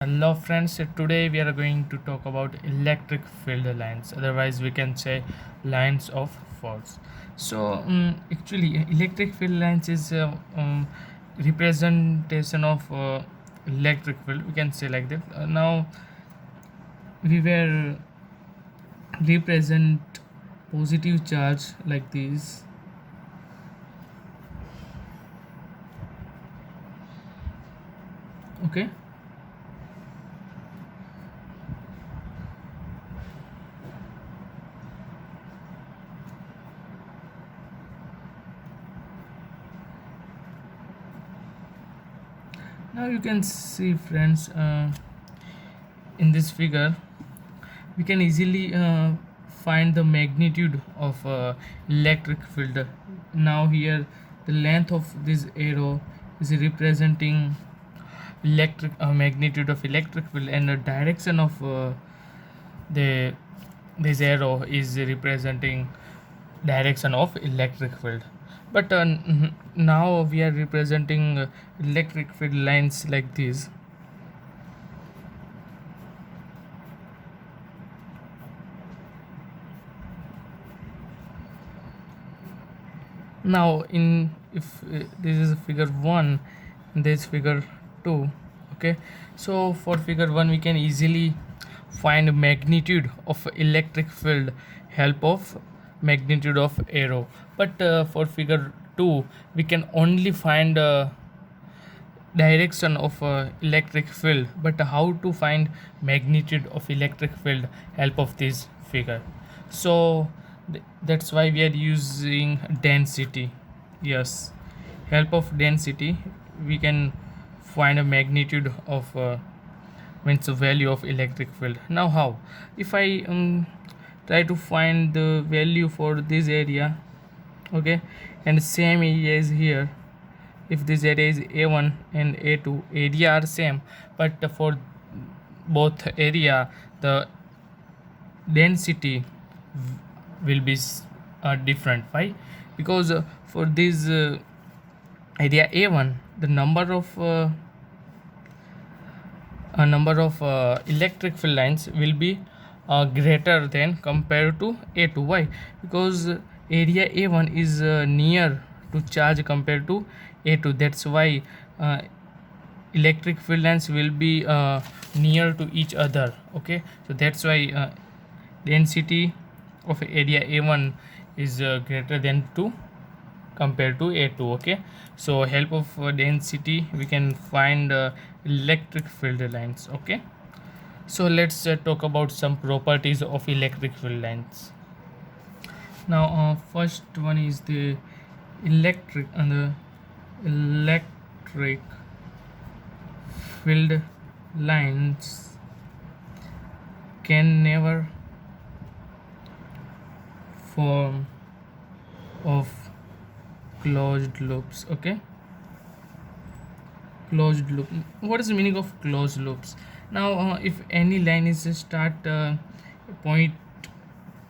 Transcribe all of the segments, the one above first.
Hello friends, today we are going to talk about electric field lines, otherwise we can say lines of force. Actually, electric field lines is representation of electric field, we can say like that. Now we were represent positive charge like this. Okay. Now you can see friends, in this figure we can easily find the magnitude of electric field. Now here the length of this arrow is representing electric magnitude of electric field, and the direction of the this arrow is representing direction of electric field. But now we are representing electric field lines like this. Now in if this is figure 1 and this figure 2. Okay, so for figure 1 we can easily find magnitude of electric field, help of magnitude of arrow. But for figure 2 we can only find direction of electric field, but how to find magnitude of electric field, help of this figure. So that's why we are using density. Yes, help of density we can find a magnitude of means the value of electric field. Now how, if I try to find the value for this area, okay, and same area is here. If this area is a1 and a2, area are same, but for both area the density will be different. Why? Because for this area a1 the number of electric field lines will be greater than compared to a2. Why? Because area a1 is near to charge compared to a2. That's why electric field lines will be near to each other. Okay, so that's why density of area a1 is greater than 2 compared to a2. Okay, so help of density we can find electric field lines. Okay, so let's talk about some properties of electric field lines. Now first one is the electric field lines can never form of closed loops. Okay, closed loop, what is the meaning of closed loops? Now if any line is start point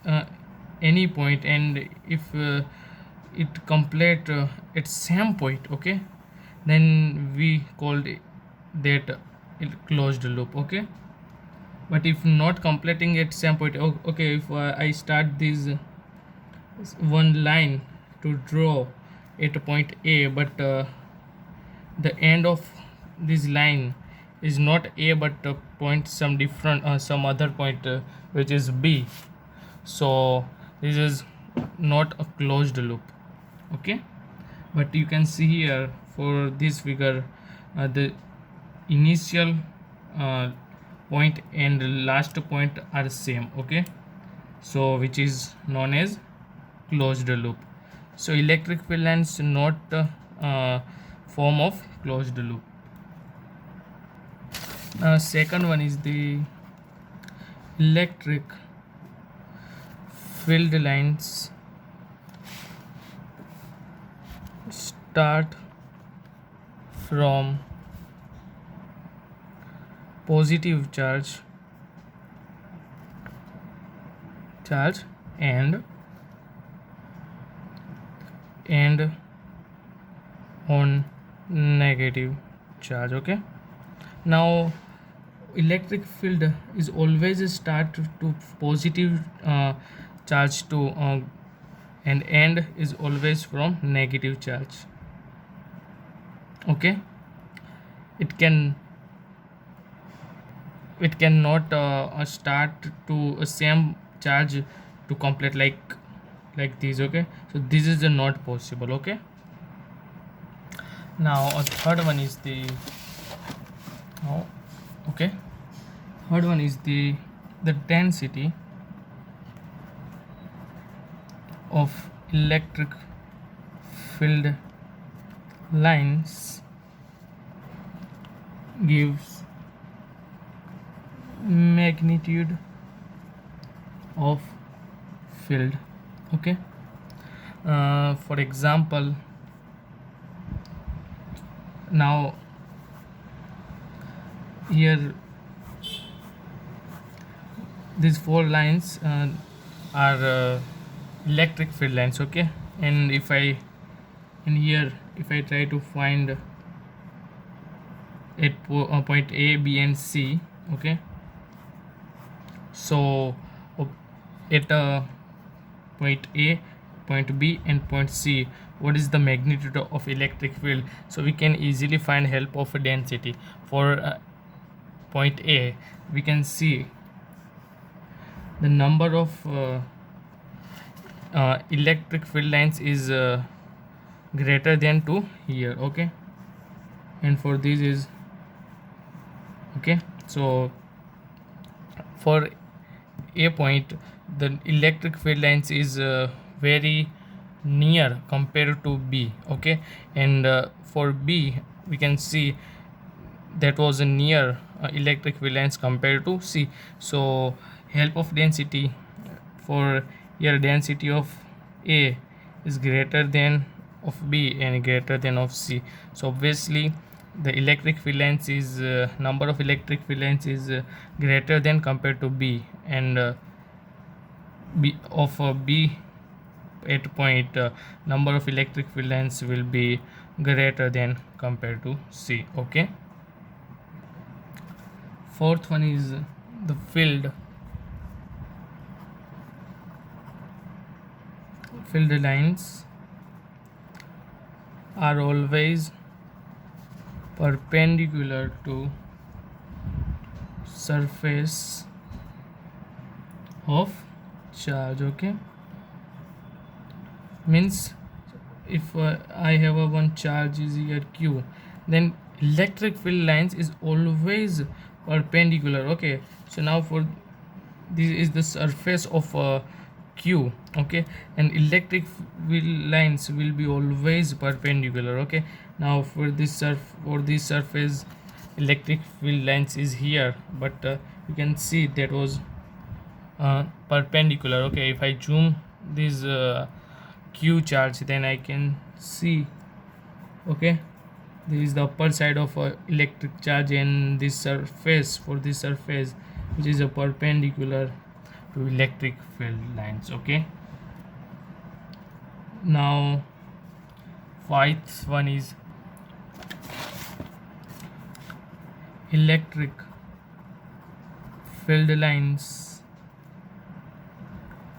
uh, any point, and if it complete at same point, okay, then we called that closed loop. Okay, but if not completing at same point, okay, if I start this one line to draw at point a, but the end of this line is not a but point some different some other point which is b, so this is not a closed loop. Okay, but you can see here for this figure the initial uh, point and last point are same. Okay, so which is known as closed loop. So electric field lines not form of closed loop. Second one is the electric field lines start from positive charge and end on negative charge. Okay, now electric field is always start to positive charge to and end is always from negative charge. Okay, it can it cannot start to a same charge to complete like this. Okay, so this is not possible. Okay, now a third one is the oh, okay, third one is the density of electric field lines gives magnitude of field. Okay, for example, now here these four lines are electric field lines. Okay, and if I in here if I try to find at point A, B and C. Okay, so at point A, point B and point C, what is the magnitude of electric field? So we can easily find help of a density. For point A, we can see the number of electric field lines is greater than 2 here. Okay, and for this is okay, so for A point the electric field lines is very near compared to B. Okay, and for B we can see that was a near electric field lines compared to C. So help of density for here, density of A is greater than of B and greater than of C. So obviously the electric field lines is number of electric field lines is greater than compared to B, and B of B at point number of electric field lines will be greater than compared to C. Okay, fourth one is the field lines are always perpendicular to surface of charge. Okay, means if I have a one charge is here Q, then electric field lines is always perpendicular. Okay, so now for this is the surface of Q. Okay, and electric field lines will be always perpendicular. Okay, now for this surface electric field lines is here, but you can see that was perpendicular. Okay, if I zoom this Q charge, then I can see. Okay, this is the upper side of electric charge, and this surface for this surface which is a perpendicular to electric field lines. Okay, now fifth one is electric field lines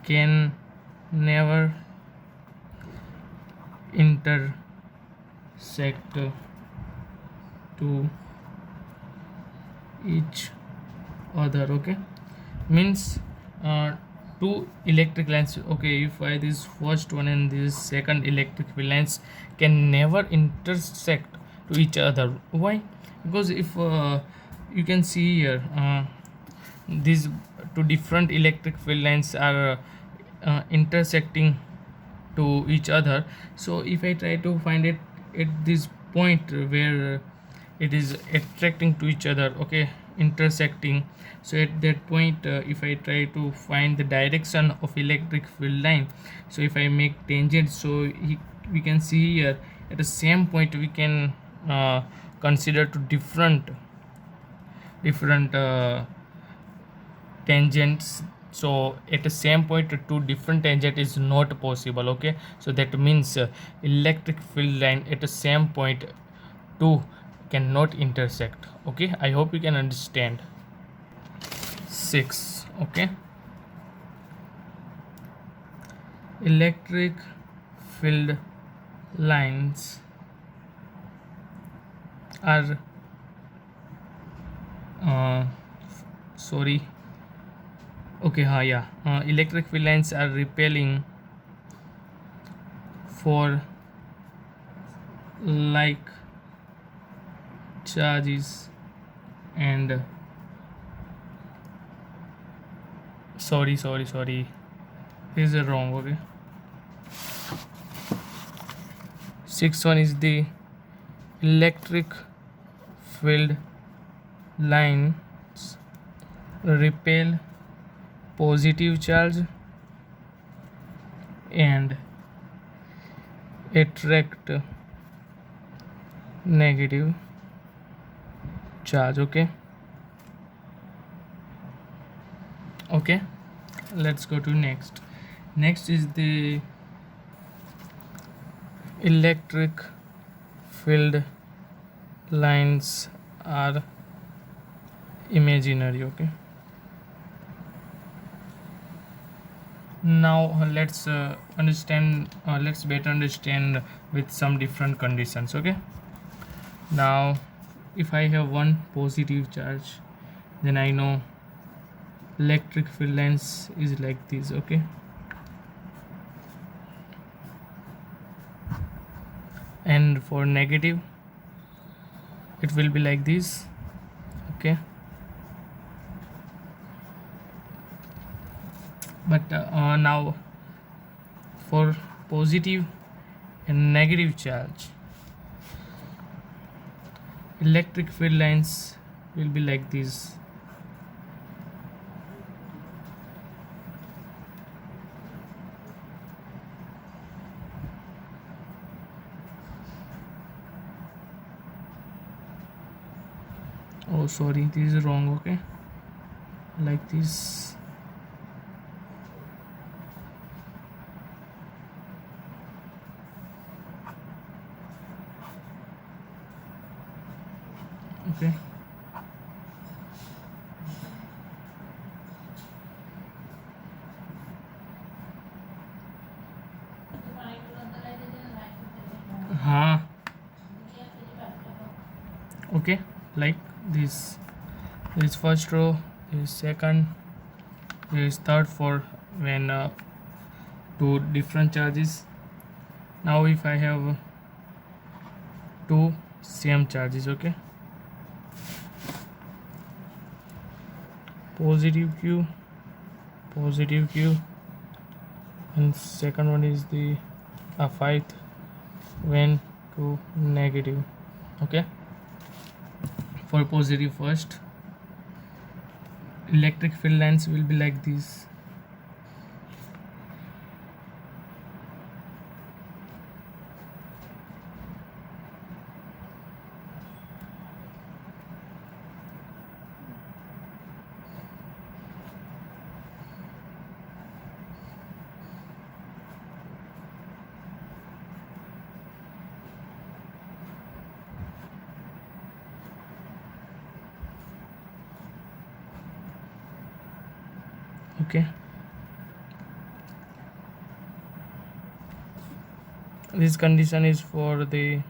can never intersect to each other. Okay, means two electric lines. Okay, if I this first one and this second electric field lines can never intersect to each other. Why? Because if you can see here these two different electric field lines are intersecting to each other. So if I try to find it at this point where it is attracting to each other, okay, intersecting, so at that point if I try to find the direction of electric field line, so if I make tangent, so we can see here at the same point we can consider to different tangents. So at the same point two different tangent is not possible. Okay, so that means electric field line at the same point two cannot intersect. Okay, I hope you can understand. 6. Okay, electric field lines are uh, sorry okay yeah, electric field lines are repelling for like charges and sorry, this is wrong. Okay, sixth one is the electric field lines repel positive charge and attract negative charge. Okay, let's go to next is the electric field lines are imaginary. Okay, now let's better understand with some different conditions. Okay, now if I have one positive charge, then I know electric field lines is like this. Okay, and for negative it will be like this. Okay, but now for positive and negative charge, electric field lines will be like this. Oh sorry, this is wrong. Okay, like this. Okay, हाँ, okay, like this. This first row, this second, this third, fourth, when two different charges. Now if I have two same charges, okay, positive q, and second one is the fifth when to negative. Okay, for positive first, electric field lines will be like this. Okay, this condition is for the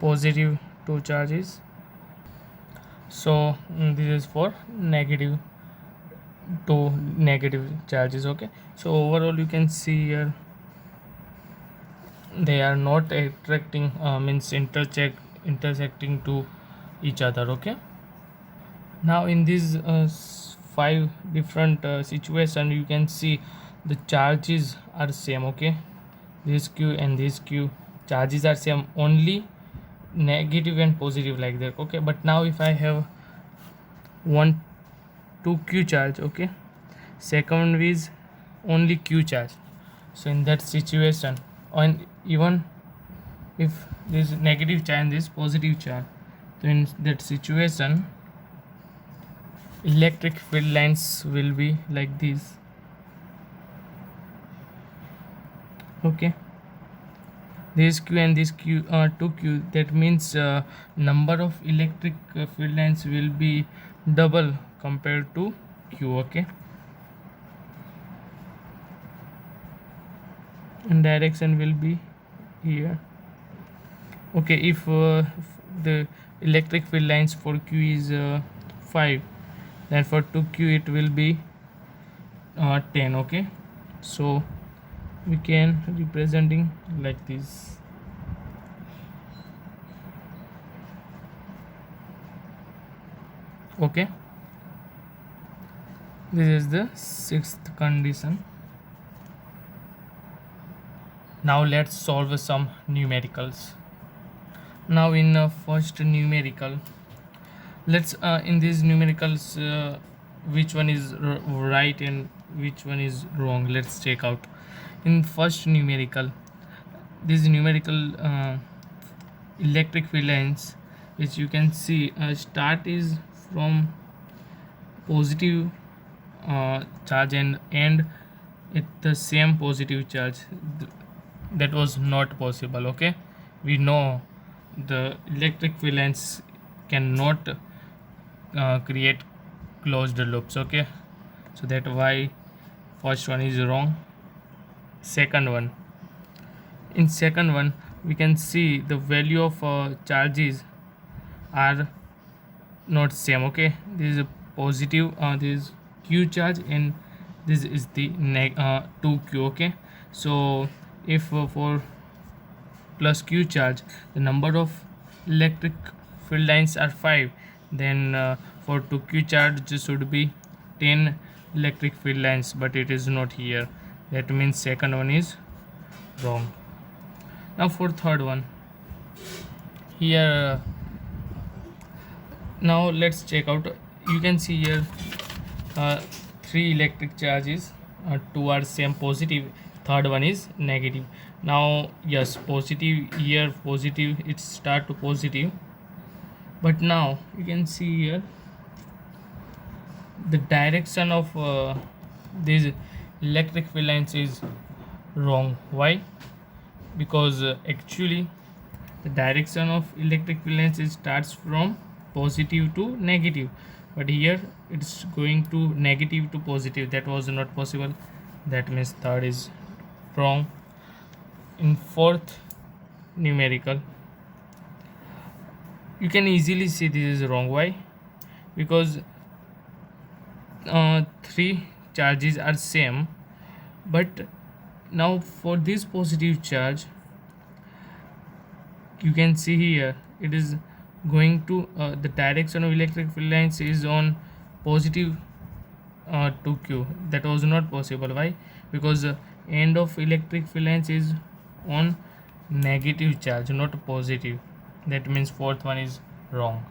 positive two charges. So this is for negative two negative charges. Okay, so overall you can see here they are not attracting means intersecting to each other. Okay, now in these five different situation, you can see the charges are same. Okay, this q and this q charges are same, only negative and positive like that. Okay, but now if I have one 2q charge, okay, second is only q charge, so in that situation, and even if this negative charge and this positive charge, so in that situation electric field lines will be like this. Okay, this q and this q 2q, that means number of electric field lines will be double compared to q. Okay, and direction will be here. Okay, if the electric field lines for q is 5, then for 2q it will be 10. Okay, so we can representing like this. Okay, this is the sixth condition. Now let's solve some numericals. Now in first numerical, let's in these numericals, which one is right and which one is wrong, let's check out. In first numerical, these numerical electric field lines, which you can see start is from positive charge and end at the same positive charge. That was not possible. Okay, we know the electric field lines cannot create closed loops. Okay, so that why first one is wrong. Second one, in second one we can see the value of charges are not same. Okay, this is a positive, this is q charge and this is the 2q. Okay, so if for plus q charge the number of electric field lines are 5, then for 2q charge should be 10 electric field lines, but it is not here. That means second one is wrong. Now for third one, here now let's check out. You can see here 3 electric charges, 2 are same positive, third one is negative. Now yes, positive here, positive, it start to positive, but now you can see here the direction of these electric field lines is wrong. Why? Because actually the direction of electric field lines is starts from positive to negative, but here it's going to negative to positive. That was not possible. That means third is wrong. In fourth numerical, you can easily see this is wrong. Why? Because 3 charges are same, but now for this positive charge, you can see here it is going to the direction of electric field lines is on positive 2q. That was not possible. Why? Because end of electric field lines is on negative charge, not positive. That means fourth one is wrong.